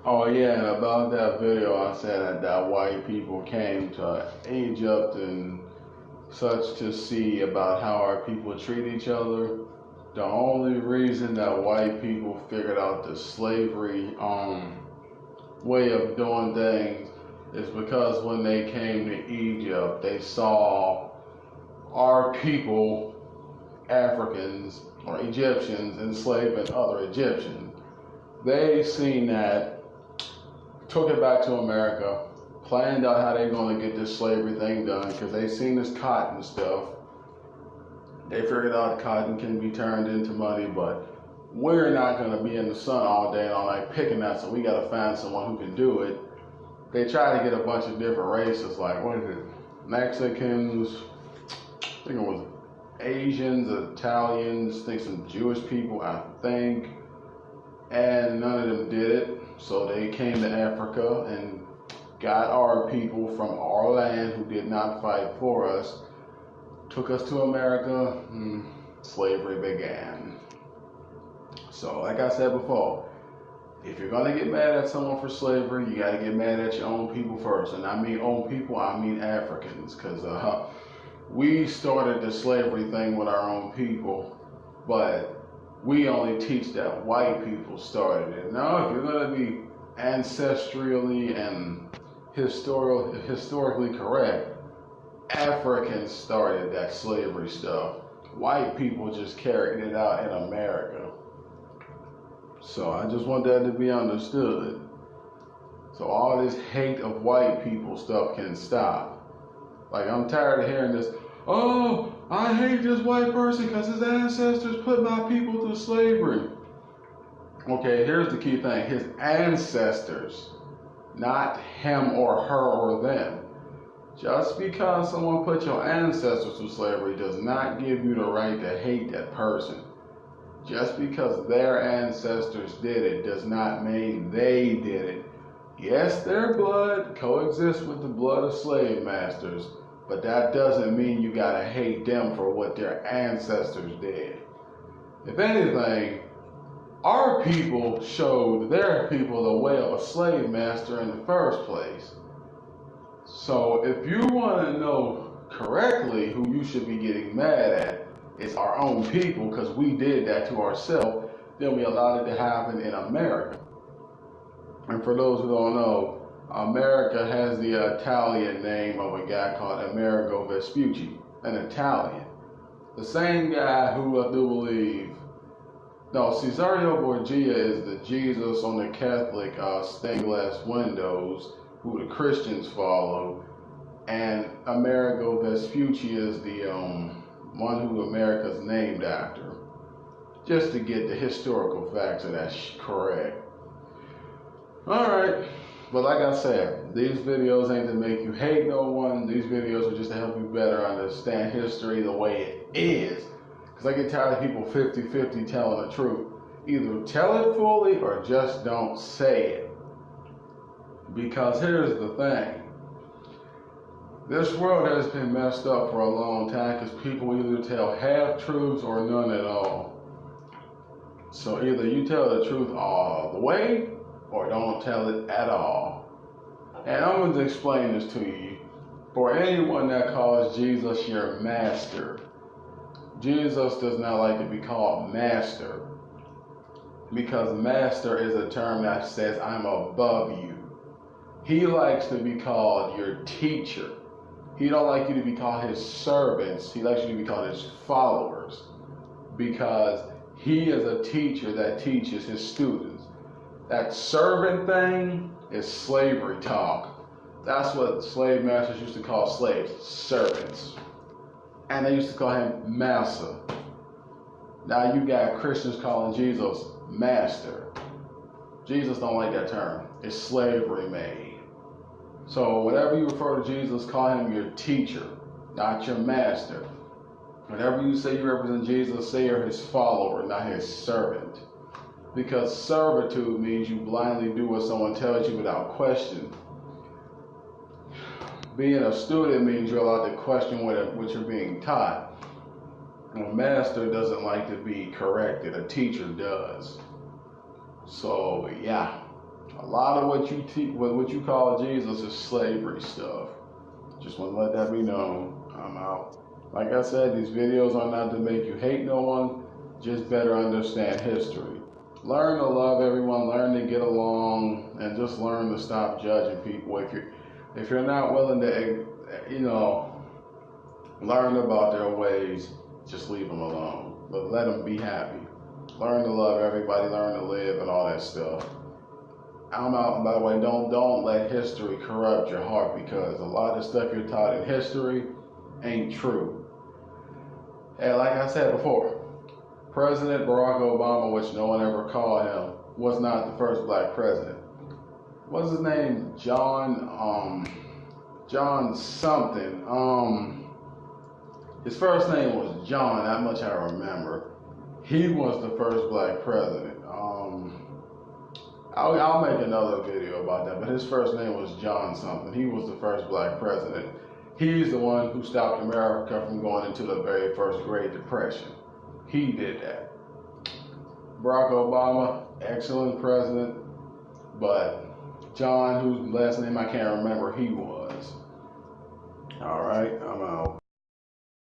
Oh yeah, and about that video, I said that white people came to Egypt and such to see about how our people treat each other. The only reason that white people figured out the slavery way of doing things is because when they came to Egypt, they saw our people, Africans or Egyptians, enslaving other Egyptians. They seen that, took it back to America, planned out how they're going to get this slavery thing done because they seen this cotton stuff. They figured out cotton can be turned into money, but we're not going to be in the sun all day and all night picking that, so we got to find someone who can do it. They try to get a bunch of different races, like what is it, Mexicans, I think it was Asians, Italians, I think some Jewish people, I think, and none of them did it. So they came to Africa and got our people from our land who did not fight for us, took us to America, slavery began. So like I said before, if you're gonna get mad at someone for slavery, you gotta get mad at your own people first. And I mean own people, I mean Africans, because we started the slavery thing with our own people, but we only teach that white people started it. Now, if you're gonna be ancestrally and historically correct, Africans started that slavery stuff. White people just carried it out in America. So I just want that to be understood. So all this hate of white people stuff can stop. Like, I'm tired of hearing this, oh, I hate this white person because his ancestors put my people through slavery. Okay, here's the key thing. His ancestors, not him or her or them. Just because someone put your ancestors through slavery does not give you the right to hate that person. Just because their ancestors did it does not mean they did it. Yes, their blood coexists with the blood of slave masters, but that doesn't mean you gotta hate them for what their ancestors did. If anything, our people showed their people the way of a slave master in the first place. So if you want to know correctly who you should be getting mad at, it's our own people, because we did that to ourselves, then we allowed it to happen in America. And for those who don't know, America has the Italian name of a guy called Amerigo Vespucci, an Italian. The same guy who I do believe, no, Cesario Borgia is the Jesus on the Catholic stained glass windows who the Christians follow, and Amerigo Vespucci is the one who America's named after. Just to get the historical facts of that correct. Alright, but like I said, these videos ain't to make you hate no one. These videos are just to help you better understand history the way it is. Because I get tired of people 50-50 telling the truth. Either tell it fully or just don't say it. Because here's the thing. This world has been messed up for a long time because people either tell half truths or none at all. So either you tell the truth all the way or don't tell it at all. And I'm going to explain this to you. For anyone that calls Jesus your master, Jesus does not like to be called master, because master is a term that says I'm above you. He likes to be called your teacher. He don't like you to be called his servants. He likes you to be called his followers, because he is a teacher that teaches his students. That servant thing is slavery talk. That's what slave masters used to call slaves, servants. And they used to call him master. Now you got Christians calling Jesus master. Jesus don't like that term. It's slavery made. So whenever you refer to Jesus, call him your teacher, not your master. Whenever you say you represent Jesus, say you're his follower, not his servant. Because servitude means you blindly do what someone tells you without question. Being a student means you're allowed to question what you're being taught. A master doesn't like to be corrected. A teacher does. So yeah, A lot of what you what you call Jesus is slavery stuff. Just want to let that be known. I'm out. Like I said, these videos are not to make you hate no one, just better understand history. Learn to love everyone, learn to get along, and just learn to stop judging people. If you're not willing to, learn about their ways, just leave them alone. But let them be happy. Learn to love everybody, learn to live, and all that stuff. I'm out. And by the way, don't let history corrupt your heart, because a lot of stuff you're taught in history ain't true. And like I said before, President Barack Obama, which no one ever called him, was not the first black president. What's his name? John something. His first name was John, that much I remember. He was the first black president. I'll make another video about that, but his first name was John something. He was the first black president. He's the one who stopped America from going into the very first Great Depression. He did that. Barack Obama, excellent president, but John, whose last name I can't remember, he was. All right, I'm out.